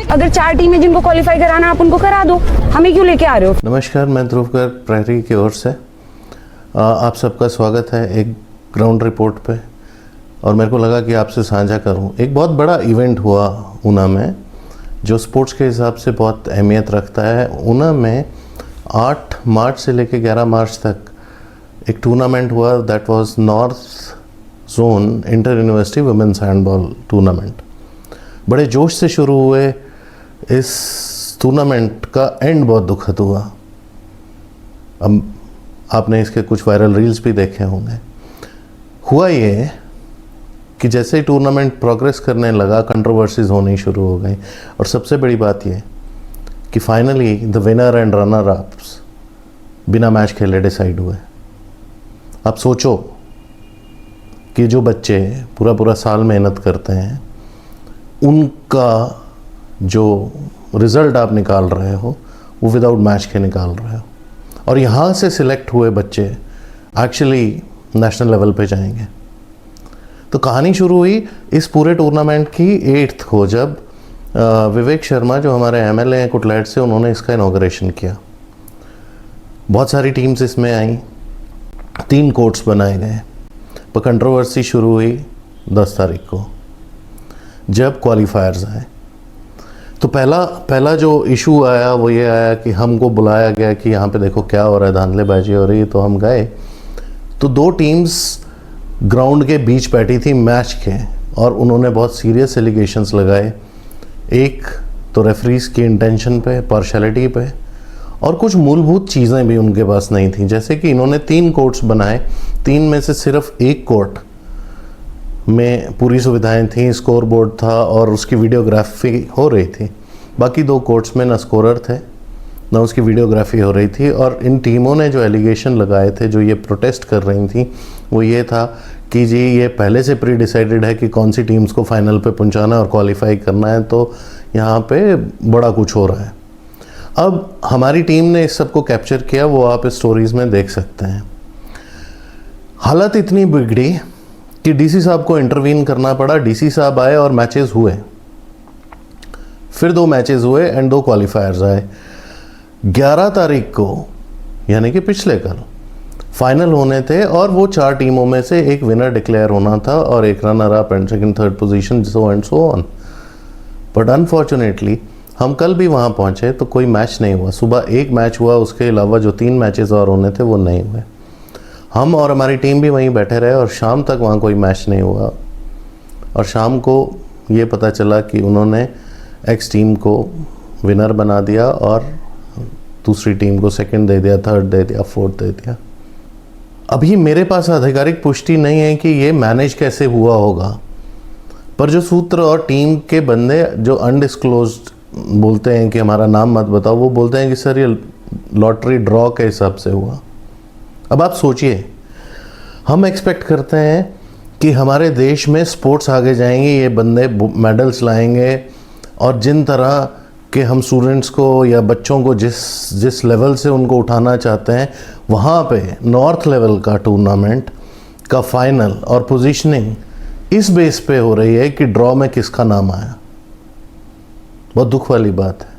अगर 4 टीमें जिनको क्वालिफाई कराना आप उनको करा दो, हमें क्यों लेके आ रहे हो? नमस्कार, मैं ध्रुवकर प्रहरी की ओर से आप सबका स्वागत है एक ग्राउंड रिपोर्ट पे। और मेरे को लगा कि आपसे साझा करूं। एक बहुत बड़ा इवेंट हुआ ऊना में, जो स्पोर्ट्स के हिसाब से बहुत अहमियत रखता है। ऊना में 8 मार्च से लेकर 11 मार्च तक एक टूर्नामेंट हुआ, that was north zone inter university women's handball tournament. बड़े जोश से शुरू हुए इस टूर्नामेंट का एंड बहुत दुखद हुआ। अब आपने इसके कुछ वायरल रील्स भी देखे होंगे। हुआ ये कि जैसे ही टूर्नामेंट प्रोग्रेस करने लगा, कंट्रोवर्सीज होनी शुरू हो गई। और सबसे बड़ी बात ये कि finally the winner and runner ups बिना मैच खेले डिसाइड हुए। अब सोचो कि जो बच्चे पूरा साल मेहनत करते हैं, उनका जो रिज़ल्ट आप निकाल रहे हो वो विदाउट मैच के निकाल रहे हो। और यहाँ से सिलेक्ट हुए बच्चे एक्चुअली नेशनल लेवल पे जाएंगे। तो कहानी शुरू हुई इस पूरे टूर्नामेंट की 8th को, जब विवेक शर्मा जो हमारे एमएलए हैं कुटलैट से, उन्होंने इसका इनॉग्रेशन किया। बहुत सारी टीम्स इसमें आई, 3 कोर्ट्स बनाए गए। पर कंट्रोवर्सी शुरू हुई 10 तारीख को, जब क्वालिफायर्स आए। तो पहला जो इशू आया वो ये आया कि हमको बुलाया गया कि यहाँ पे देखो क्या हो रहा है, धांधलेबाजी हो रही है। तो हम गए तो 2 टीम्स ग्राउंड के बीच बैठी थी मैच के, और उन्होंने बहुत सीरियस एलिगेशंस लगाए। एक तो रेफरीज की इंटेंशन पे, पार्शलिटी पे, और कुछ मूलभूत चीज़ें भी उनके पास नहीं थी। जैसे कि इन्होंने 3 कोर्ट्स बनाए, 3 में से सिर्फ एक कोर्ट में पूरी सुविधाएं थी, स्कोर बोर्ड था और उसकी वीडियोग्राफी हो रही थी। बाकी 2 कोर्ट्स में ना स्कोरर थे ना उसकी वीडियोग्राफी हो रही थी। और इन टीमों ने जो एलिगेशन लगाए थे, जो ये प्रोटेस्ट कर रही थी, वो ये था कि जी ये पहले से प्री डिसाइडेड है कि कौन सी टीम्स को फाइनल पे पहुंचाना और क्वालिफाई करना है, तो यहाँ पे बड़ा कुछ हो रहा है। अब हमारी टीम ने इस सब को कैप्चर किया, वो आप इस स्टोरीज में देख सकते हैं। हालत इतनी बिगड़ी कि डीसी साहब को इंटरवीन करना पड़ा। डीसी साहब आए और मैचेस हुए, फिर 2 मैचेस हुए एंड 2 क्वालिफायर्स आए। 11 तारीख को यानी कि पिछले कल फाइनल होने थे, और वो 4 टीमों में से एक विनर डिक्लेयर होना था और एक runner up and second third position, so and so on. But unfortunately हम कल भी वहाँ पहुँचे तो कोई मैच नहीं हुआ। सुबह एक मैच हुआ, उसके अलावा जो 3 मैचेस और होने थे वो नहीं हुए। हम और हमारी टीम भी वहीं बैठे रहे और शाम तक वहाँ कोई मैच नहीं हुआ। और शाम को ये पता चला कि उन्होंने एक्स टीम को विनर बना दिया और दूसरी टीम को सेकंड दे दिया, थर्ड दे दिया, फोर्थ दे दिया। अभी मेरे पास आधिकारिक पुष्टि नहीं है कि ये मैनेज कैसे हुआ होगा, पर जो सूत्र और टीम के बंदे जो अनडिस्क्लोज्ड बोलते हैं कि हमारा नाम मत बताओ, वो बोलते हैं कि सर ये लॉटरी ड्रॉ के हिसाब से हुआ। अब आप सोचिए, हम एक्सपेक्ट करते हैं कि हमारे देश में स्पोर्ट्स आगे जाएंगे, ये बंदे मेडल्स लाएंगे, और जिन तरह कि हम स्टूडेंट्स को या बच्चों को जिस लेवल से उनको उठाना चाहते हैं, वहाँ पे नॉर्थ लेवल का टूर्नामेंट का फाइनल और पोजीशनिंग इस बेस पे हो रही है कि ड्रॉ में किसका नाम आया। बहुत दुख वाली बात है।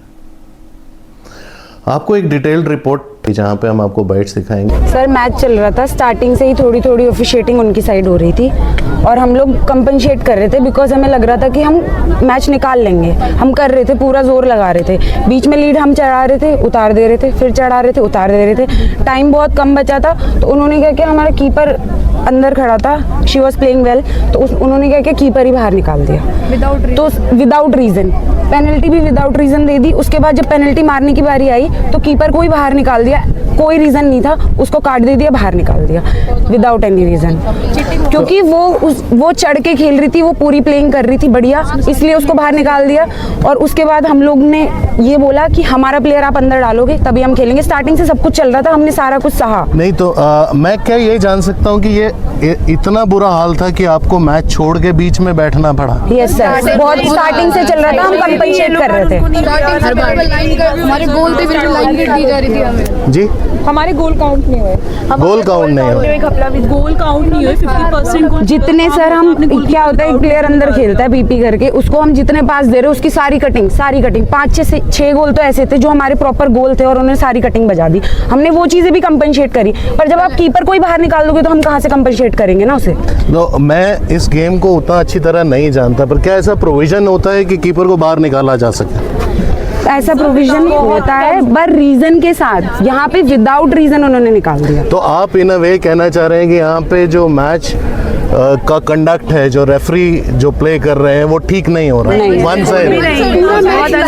आपको एक डिटेल्ड रिपोर्ट जहाँ पे हम आपको बाइट्स दिखाएंगे। सर मैच चल रहा था, स्टार्टिंग से ही थोड़ी ऑफिशिएटिंग उनकी साइड हो रही थी और हम लोग कंपनसेट कर रहे थे, बिकॉज हमें लग रहा था कि हम मैच निकाल लेंगे। हम कर रहे थे, पूरा जोर लगा रहे थे। बीच में लीड हम चढ़ा रहे थे, उतार दे रहे थे, फिर चढ़ा रहे थे, उतार दे रहे थे। टाइम बहुत कम बचा था, तो उन्होंने क्या किया, हमारा कीपर अंदर खड़ा था, शी वॉज प्लेइंग वेल, तो उन्होंने क्या किया, कीपर ही बाहर निकाल दिया। तो विदाउट रीजन पेनल्टी भी विदाउट रीजन दे दी। उसके बाद जब पेनल्टी मारने की बारी आई तो कीपर को ही बाहर निकाल दिया, कोई रीजन नहीं था, उसको काट दे दिया, बाहर निकाल दिया विदाउट एनी रीजन। क्योंकि वो चढ़ के खेल रही थी, वो पूरी प्लेइंग कर रही थी बढ़िया, इसलिए उसको बाहर निकाल दिया। और उसके बाद हम लोग ने ये बोला कि हमारा प्लेयर आप अंदर डालोगे तभी हम खेलेंगे। स्टार्टिंग से सब कुछ चल रहा था, हमने सारा कुछ सहा। नहीं तो मैं क्या ये जान सकता हूँ कि ये इतना बुरा हाल था कि आपको मैच छोड़ के बीच में बैठना पड़ा? यस सर, बहुत स्टार्टिंग से चल रहा था, हम कंपनसेट कर रहे थे। हमारे गोल पे बिल्कुल लाइन दी जा रही थी हमें। जी हमारे गोल काउंट नहीं हुए, गोल काउंट नहीं हुए। गोल काउंट नहीं हुए, 50% गोल जितने सर हम क्या होता है, एक प्लेयर अंदर खेलता है बीपी करके, उसको हम जितने पास दे रहे हैं उसकी सारी कटिंग 5-6 गोल तो ऐसे थे जो हमारे प्रॉपर गोल थे और उन्होंने सारी कटिंग बजा दी। हमने वो चीजें भी कंपनसेट करी, पर जब आप कीपर को ही बाहर निकाल दोगे तो हम कहाँ से कंपनसेट करेंगे ना उसे। तो मैं इस गेम को उतना अच्छी तरह नहीं जानता, पर क्या ऐसा प्रोविजन होता है कि कीपर को बाहर निकाला जा सके? ऐसा प्रोविजन होता है पर रीजन के साथ, यहाँ पे विदाउट रीजन उन्होंने निकाल दिया। तो आप इन अ वे कहना चाह रहे हैं कि यहाँ पे जो मैच का कंडक्ट है, जो रेफरी जो प्ले कर रहे हैं वो ठीक नहीं हो रहा है, वन साइड।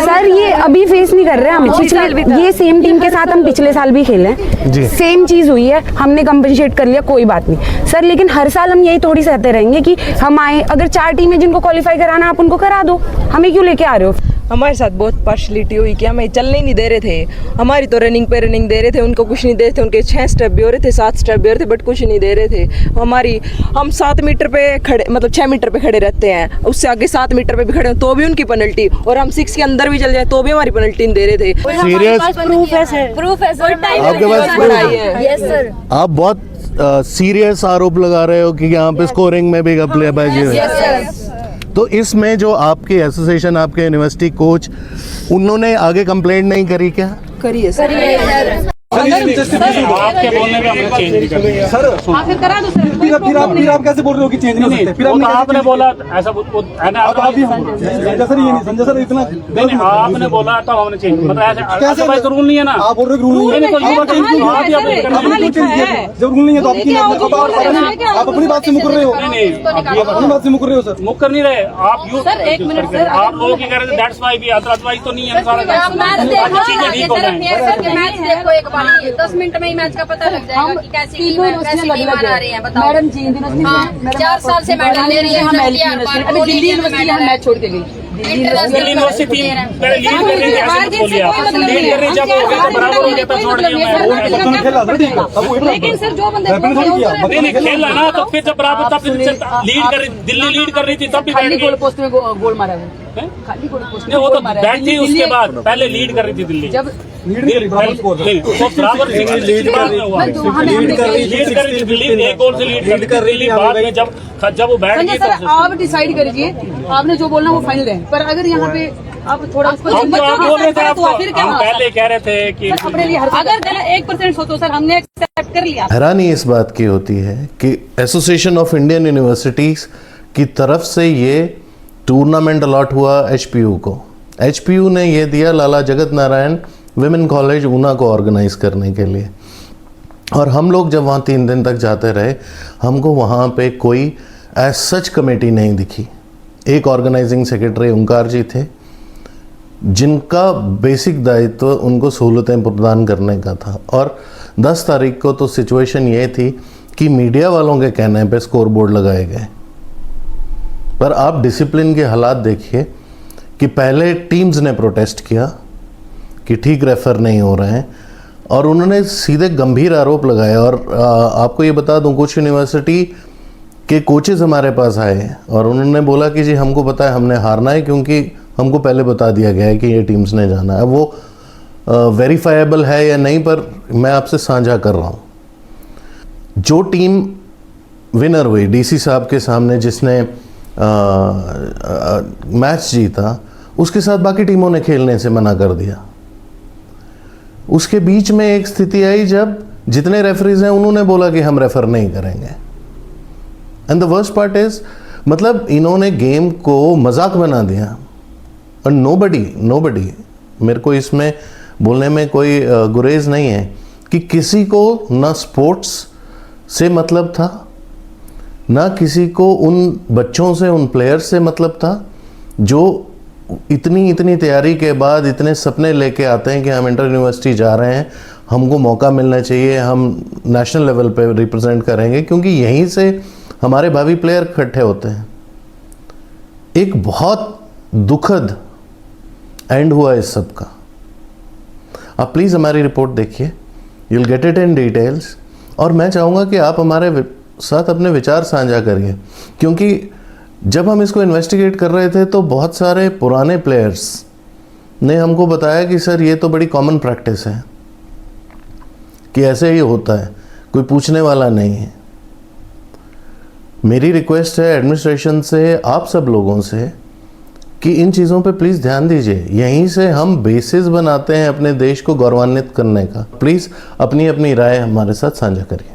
सर ये अभी फेस नहीं कर रहे हैं हम, पिछले ये सेम टीम के साथ हम पिछले साल भी खेले जी। हैं, सेम चीज हुई है, हमने कंपनसेट कर लिया, कोई बात नहीं सर। लेकिन हर साल हम यही थोड़ी सहते रहेंगे कि हम आए, अगर 4 टीमें जिनको क्वालिफाई कराना आप उनको करा दो, हमें क्यों लेके आ रहे हो? हमारे साथ बहुत पार्शलिटी हुई कि हमें चलने ही नहीं दे रहे थे। हमारी तो रनिंग पे रनिंग दे रहे थे, उनको कुछ नहीं दे रहे थे। उनके 6 स्टेप भी हो रहे थे, 7 स्टेप भी हो रहे थे, बट कुछ नहीं दे रहे थे। हम 7 मीटर पे खड़े, मतलब 6 मीटर पे खड़े रहते हैं, उससे आगे 7 मीटर पे भी खड़े हो तो भी उनकी पेनल्टी, और हम 6 के अंदर भी चल जाए तो भी हमारी पेनल्टी नहीं दे रहे थे। सीरियस प्रूफ है सर, प्रूफ है सर, आपके पास पढ़ाई है। Yes sir. आप बहुत सीरियस आरोप लगा रहे हो कि यहाँ पे स्कोरिंग में भी घपलेबाजी हुई है। तो इसमें जो आपकी एसोसिएशन, आपके यूनिवर्सिटी कोच, उन्होंने आगे कंप्लेंट नहीं करी क्या? करिए सर। आपके बोलने पे हमने चेंज नहीं कर दिया सर। फिर करा दो सर। फिर आप कैसे बोल रहे हो कि चेंज नहीं हो सकते? फिर वो तो आपने बोला ऐसा है ना, आप भी हम संजय सर, ये नहीं, संजय सर इतना नहीं आपने बोला तब हमने चेंज, मतलब ऐसे भाई तो रूल नहीं है ना। आप बोल रहे हो रूल नहीं है, तो युवा चेंज क्यों? आप ही अपने आपने क्यों चेंज किया? जब रूल नहीं है तो आप अपनी बात से मुकर रहे हो। अपनी बात से मुकर रहे हो सर। मुक कर नहीं रहे आप। सर, एक मिनट सर, आप लोगों की कह रहे थे दैट्स वाई भी, अदरवाइज तो नहीं है सारा चीजें ठीक हो जाए। 10 मिनट में ही मैच का पता लग जाएगा कि कैसी टीम है, कैसी टीम आ रही है। बताओ मैडम जी यूनिवर्सिटी हाँ, 4 साल से मेडल ले रही है, अभी दिल्ली यूनिवर्सिटी हम मैच छोड़ के गई। दिल्ली यूनिवर्सिटी पहले लीड कर रही थी, ऐसे मत बोलिए आप। लीड कर रही जब हो गया तो बराबर हो गया, तब छोड़ दिया खेला सर, ठीक है। लेकिन सर जो बंदे नहीं खेला ना, तो फिर जब बराबर तब लीड कर रही, दिल्ली लीड कर रही थी तब भी बैठ गई। गोल पोस्ट में गोल मारा है, खाली गोल पोस्ट में नहीं वो तो गोल मारा है। बैठ थी, उसके बाद पहले लीड कर रही थी दिल्ली। जब लीड नहीं करी, बराबर स्कोर था। नहीं, तो बराबर लीड कर रही थी दिल्ली, 1 गोल से लीड कर रही थी। बाद में जब वो बैठ संजय गई सर तो आप डिसाइड करिए, आपने जो बोलना वो फाइनल है, पर अगर यहाँ पे आप थोड़ा उसको हम तो आप बोल रहे थे आपको, फिर क्या हम पहले कह रहे थे कि अपने लिए अगर 1% सोचो सर, हमने एक्सेप्ट कर लिया। हैरानी इस बात की होती है कि एसोसिएशन ऑफ इंडियन यूनिवर्सिटीज़ की तरफ से ये टूर्नामेंट अलॉट हुआ एचपीयू को। एचपीयू ने ये दिया लाला जगत नारायण विमेन कॉलेज ऊना को ऑर्गेनाइज करने के लिए, और हम लोग जब वहाँ 3 दिन तक जाते रहे, हमको वहाँ पे कोई एज सच कमेटी नहीं दिखी। एक ऑर्गेनाइजिंग सेक्रेटरी ओंकार जी थे, जिनका बेसिक दायित्व उनको सहूलतें प्रदान करने का था, और 10 तारीख को तो सिचुएशन ये थी कि मीडिया वालों के कहने पे स्कोर बोर्ड लगाए गए। पर आप डिसिप्लिन के हालात देखिए कि पहले टीम्स ने प्रोटेस्ट किया कि ठीक रेफर नहीं हो रहे हैं, और उन्होंने सीधे गंभीर आरोप लगाए। और आपको ये बता दूं, कुछ यूनिवर्सिटी के कोचेज़ हमारे पास आए और उन्होंने बोला कि जी हमको पता है हमने हारना है, क्योंकि हमको पहले बता दिया गया है कि ये टीम्स ने जाना है। वो वेरीफाइबल है या नहीं, पर मैं आपसे साझा कर रहा हूँ। जो टीम विनर हुई डीसी साहब के सामने, जिसने मैच जीता, उसके साथ बाकी टीमों ने खेलने से मना कर दिया। उसके बीच में एक स्थिति आई जब जितने रेफरीज हैं उन्होंने बोला कि हम रेफर नहीं करेंगे। And the worst part is, मतलब इन्होंने गेम को मजाक बना दिया। और नोबडी, मेरे को इसमें बोलने में कोई गुरेज नहीं है कि किसी को ना स्पोर्ट्स से मतलब था, ना किसी को उन बच्चों से, उन प्लेयर्स से मतलब था जो इतनी तैयारी के बाद इतने सपने लेके आते हैं कि हम इंटर यूनिवर्सिटी जा रहे हैं, हमको मौका मिलना चाहिए, हम नेशनल लेवल पे रिप्रेजेंट करेंगे, क्योंकि यहीं से हमारे भावी प्लेयर इकट्ठे होते हैं। एक बहुत दुखद एंड हुआ इस सब का। आप प्लीज़ हमारी रिपोर्ट देखिए, you will get it in details, और मैं चाहूँगा कि आप हमारे साथ अपने विचार साझा करिए, क्योंकि जब हम इसको इन्वेस्टिगेट कर रहे थे तो बहुत सारे पुराने प्लेयर्स ने हमको बताया कि सर ये तो बड़ी कॉमन प्रैक्टिस है कि ऐसे ही होता है, कोई पूछने वाला नहीं है। मेरी रिक्वेस्ट है एडमिनिस्ट्रेशन से, आप सब लोगों से, कि इन चीज़ों पे प्लीज़ ध्यान दीजिए। यहीं से हम बेसिस बनाते हैं अपने देश को गौरवान्वित करने का। प्लीज़ अपनी अपनी राय हमारे साथ साझा करिए।